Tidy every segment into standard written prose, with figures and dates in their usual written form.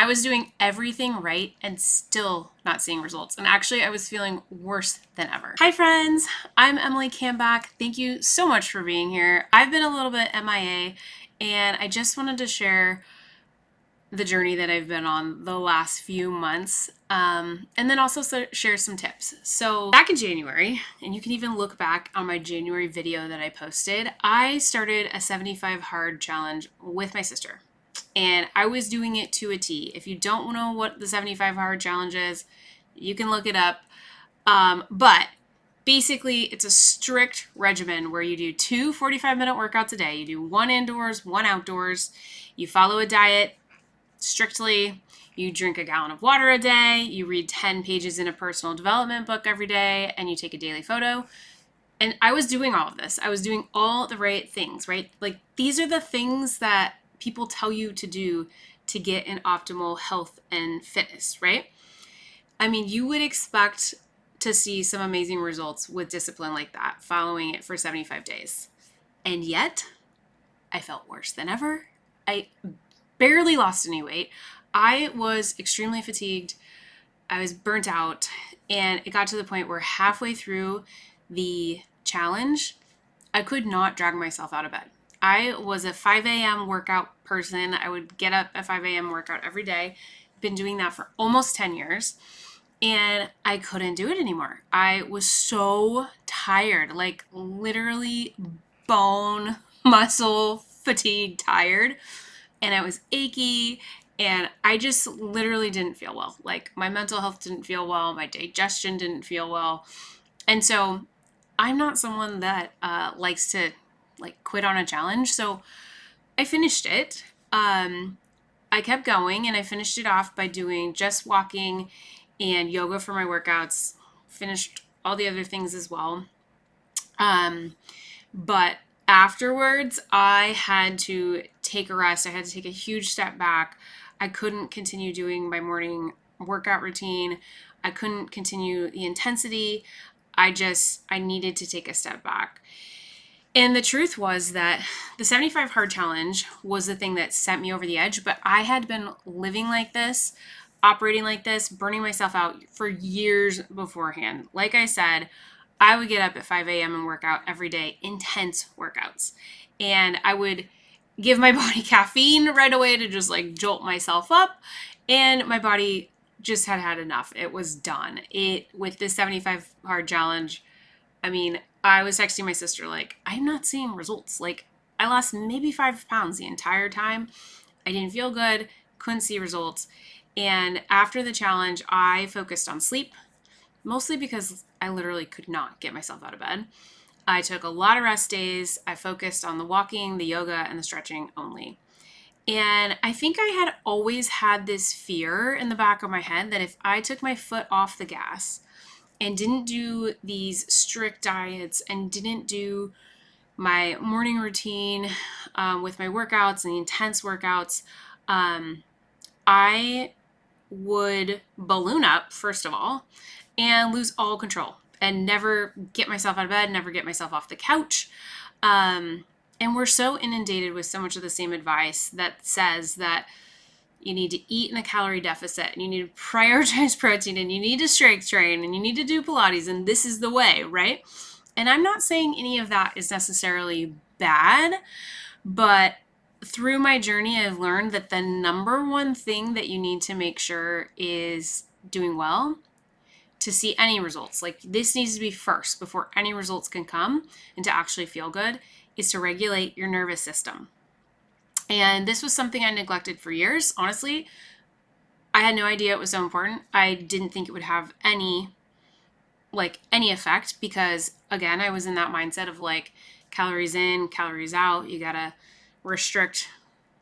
I was doing everything right and still not seeing results. And actually, I was feeling worse than ever. Hi, friends. I'm Emily Camback. Thank you so much for being here. I've been a little bit MIA, and I just wanted to share the journey that I've been on the last few months, and then also share some tips. So back in January, and you can even look back on my January video that I posted, I started a 75 hard challenge with my sister. And I was doing it to a T. If you don't know what the 75 hard challenge is, you can look it up. But basically, it's a strict regimen where you do two 45-minute workouts a day. You do one indoors, one outdoors. You follow a diet strictly. You drink a gallon of water a day. You read 10 pages in a personal development book every day, and you take a daily photo. And I was doing all of this. I was doing all the right things, right? Like, these are the things that people tell you to do to get an optimal health and fitness, right? I mean, you would expect to see some amazing results with discipline like that, following it for 75 days. And yet, I felt worse than ever. I barely lost any weight. I was extremely fatigued. I was burnt out. And it got to the point where halfway through the challenge, I could not drag myself out of bed. I was a 5 a.m. workout person. I would get up at 5 a.m. workout every day. Been doing that for almost 10 years. And I couldn't do it anymore. I was so tired, like literally bone, muscle, fatigue, tired. And I was achy. And I just literally didn't feel well. Like, my mental health didn't feel well. My digestion didn't feel well. And so I'm not someone that likes to quit on a challenge. So I finished it. I kept going, and I finished it off by doing just walking and yoga for my workouts. Finished all the other things as well. But afterwards, I had to take a rest. I had to take a huge step back. I couldn't continue doing my morning workout routine. I couldn't continue the intensity. I needed to take a step back. And the truth was that the 75 hard challenge was the thing that sent me over the edge, but I had been living like this, operating like this, burning myself out for years beforehand. Like I said, I would get up at 5 a.m. and work out every day, intense workouts. And I would give my body caffeine right away to just like jolt myself up. And my body just had enough. It was done. With this 75 hard challenge, I mean, I was texting my sister, like, I'm not seeing results. Like, I lost maybe 5 pounds the entire time. I didn't feel good, couldn't see results. And after the challenge, I focused on sleep, mostly because I literally could not get myself out of bed. I took a lot of rest days. I focused on the walking, the yoga, and the stretching only. And I think I had always had this fear in the back of my head that if I took my foot off the gas and didn't do these strict diets and didn't do my morning routine with my workouts and the intense workouts, I would balloon up, first of all, and lose all control and never get myself out of bed, never get myself off the couch. And we're so inundated with so much of the same advice that says that you need to eat in a calorie deficit, and you need to prioritize protein, and you need to strength train, and you need to do Pilates, and this is the way, right? And I'm not saying any of that is necessarily bad, but through my journey, I've learned that the number one thing that you need to make sure is doing well to see any results. Like, this needs to be first before any results can come, and to actually feel good is to regulate your nervous system. And this was something I neglected for years. Honestly, I had no idea it was so important. I didn't think it would have any effect because, again, I was in that mindset of like, calories in, calories out. You gotta restrict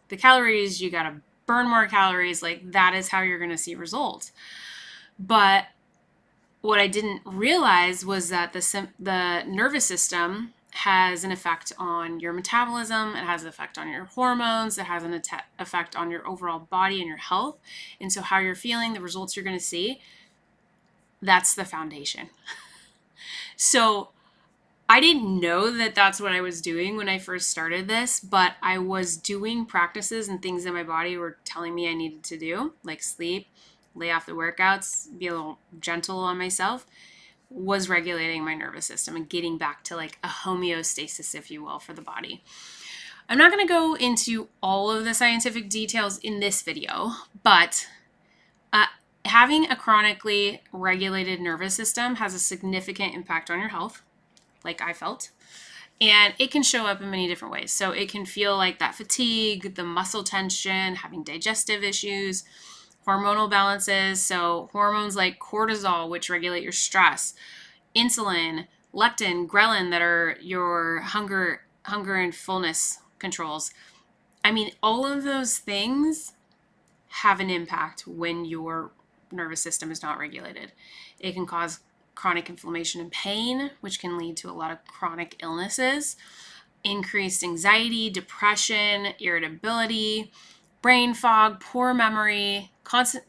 the calories. You gotta burn more calories. Like, that is how you're gonna see results. But what I didn't realize was that the nervous system has an effect on your metabolism. It has an effect on your hormones. It has an effect on your overall body and your health. And so how you're feeling, the results you're going to see, that's the foundation. So I didn't know that that's what I was doing when I first started this, but I was doing practices and things that my body were telling me I needed to do, like sleep, lay off the workouts, be a little gentle on myself, was regulating my nervous system and getting back to like a homeostasis, if you will, for the body. I'm not going to go into all of the scientific details in this video, but having a chronically regulated nervous system has a significant impact on your health, like I felt. And it can show up in many different ways. So it can feel like that fatigue, the muscle tension, having digestive issues, hormonal balances. So hormones like cortisol, which regulate your stress, insulin, leptin, ghrelin, that are your hunger and fullness controls. I mean, all of those things have an impact when your nervous system is not regulated. It can cause chronic inflammation and pain, which can lead to a lot of chronic illnesses, increased anxiety, depression, irritability, brain fog, poor memory,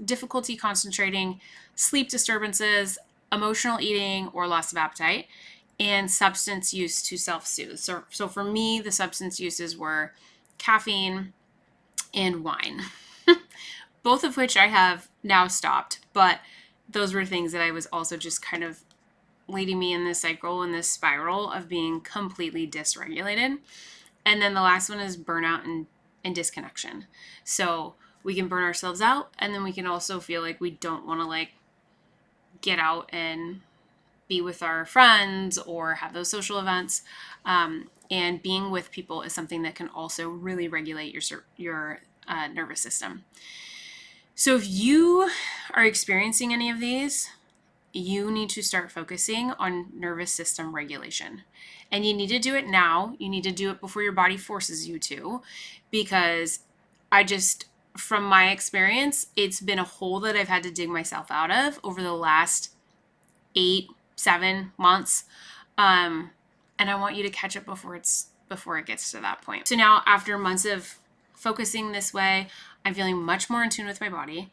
difficulty concentrating, sleep disturbances, emotional eating or loss of appetite, and substance use to self-soothe. So for me, the substance uses were caffeine and wine, both of which I have now stopped, but those were things that I was also just kind of leading me in this cycle, in this spiral of being completely dysregulated. And then the last one is burnout and disconnection. So we can burn ourselves out, and then we can also feel like we don't want to like get out and be with our friends or have those social events. And being with people is something that can also really regulate your nervous system. So if you are experiencing any of these, you need to start focusing on nervous system regulation. And you need to do it now. You need to do it before your body forces you to, because from my experience, it's been a hole that I've had to dig myself out of over the last 8-7 months. And I want you to catch up before it gets to that point. So now, after months of focusing this way, I'm feeling much more in tune with my body.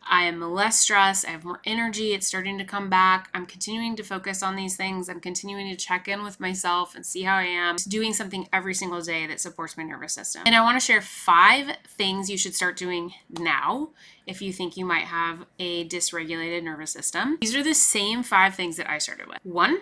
I am less stressed. I have more energy. It's starting to come back. I'm continuing to focus on these things. I'm continuing to check in with myself and see how I am. Just doing something every single day that supports my nervous system. And I want to share 5 things you should start doing now if you think you might have a dysregulated nervous system. These are the same 5 things that I started with. 1,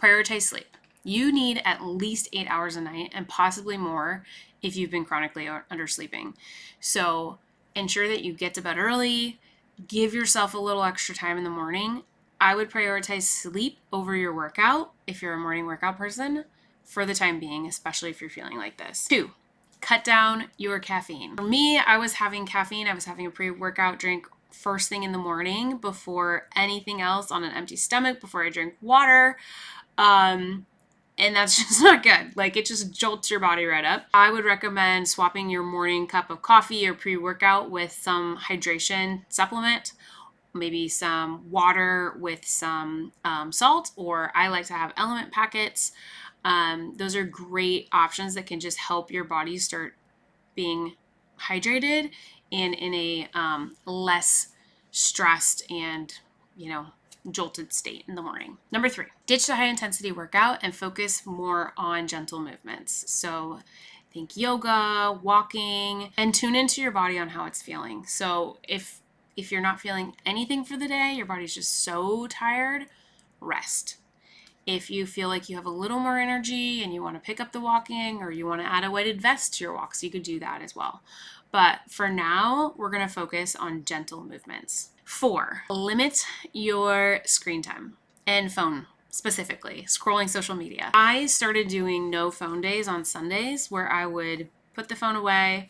prioritize sleep. You need at least 8 hours a night and possibly more if you've been chronically undersleeping. So ensure that you get to bed early. Give yourself a little extra time in the morning. I would prioritize sleep over your workout if you're a morning workout person for the time being, especially if you're feeling like this. 2, cut down your caffeine. For me, I was having caffeine. I was having a pre-workout drink first thing in the morning before anything else on an empty stomach, before I drink water. And that's just not good. Like, it just jolts your body right up. I would recommend swapping your morning cup of coffee or pre-workout with some hydration supplement, maybe some water with some salt, or I like to have element packets. Those are great options that can just help your body start being hydrated and in a less stressed and, jolted state in the morning. Number 3, ditch the high intensity workout and focus more on gentle movements. So think yoga, walking, and tune into your body on how it's feeling. So if you're not feeling anything for the day, your body's just so tired, rest. If you feel like you have a little more energy and you want to pick up the walking, or you want to add a weighted vest to your walks, you could do that as well. But for now, we're going to focus on gentle movements. 4, limit your screen time and phone, specifically scrolling social media. I started doing no phone days on Sundays, where I would put the phone away,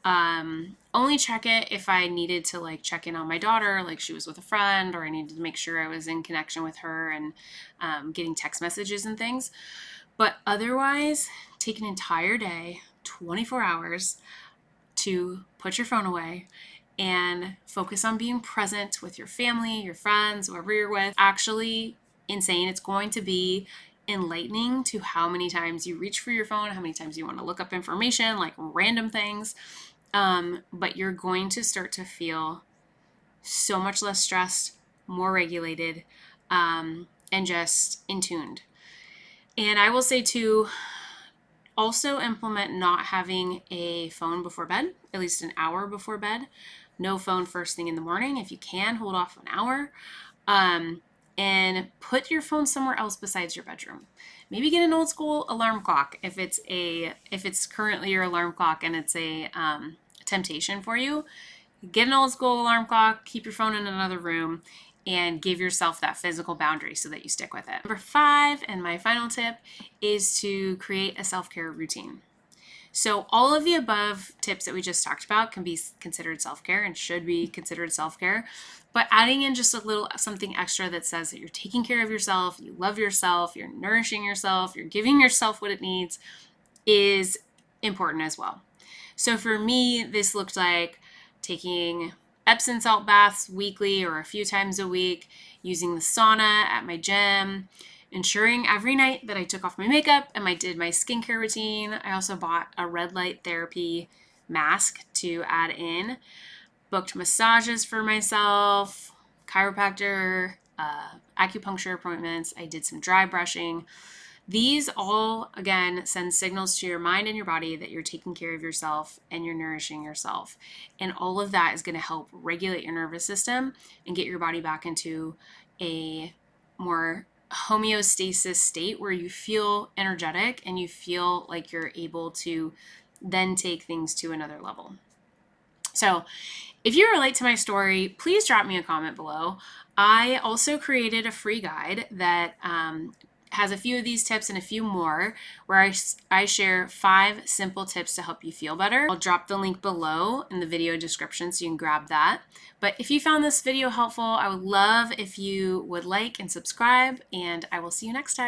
only check it if I needed to like check in on my daughter, like she was with a friend, or I needed to make sure I was in connection with her and getting text messages and things. But otherwise, take an entire day, 24 hours, to put your phone away and focus on being present with your family, your friends, whoever you're with. Actually insane. It's going to be enlightening to how many times you reach for your phone, how many times you want to look up information, like random things. But you're going to start to feel so much less stressed, more regulated, and just in tuned. And I will say too, also implement not having a phone before bed, at least an hour before bed. No phone first thing in the morning. If you can, hold off an hour. And put your phone somewhere else besides your bedroom. Maybe get an old school alarm clock if it's currently your alarm clock and it's a temptation for you. Get an old school alarm clock, keep your phone in another room, and give yourself that physical boundary so that you stick with it. Number 5, and my final tip, is to create a self-care routine. So all of the above tips that we just talked about can be considered self-care and should be considered self-care, but adding in just a little something extra that says that you're taking care of yourself, you love yourself, you're nourishing yourself, you're giving yourself what it needs is important as well. So for me, this looked like taking Epsom salt baths weekly or a few times a week, using the sauna at my gym, ensuring every night that I took off my makeup and I did my skincare routine. I also bought a red light therapy mask to add in, booked massages for myself, chiropractor, acupuncture appointments. I did some dry brushing. These all, again, send signals to your mind and your body that you're taking care of yourself and you're nourishing yourself. And all of that is going to help regulate your nervous system and get your body back into a more homeostasis state where you feel energetic and you feel like you're able to then take things to another level. So if you relate to my story, please drop me a comment below. I also created a free guide that has a few of these tips and a few more where I share 5 simple tips to help you feel better. I'll drop the link below in the video description so you can grab that. But if you found this video helpful, I would love if you would like and subscribe, and I will see you next time.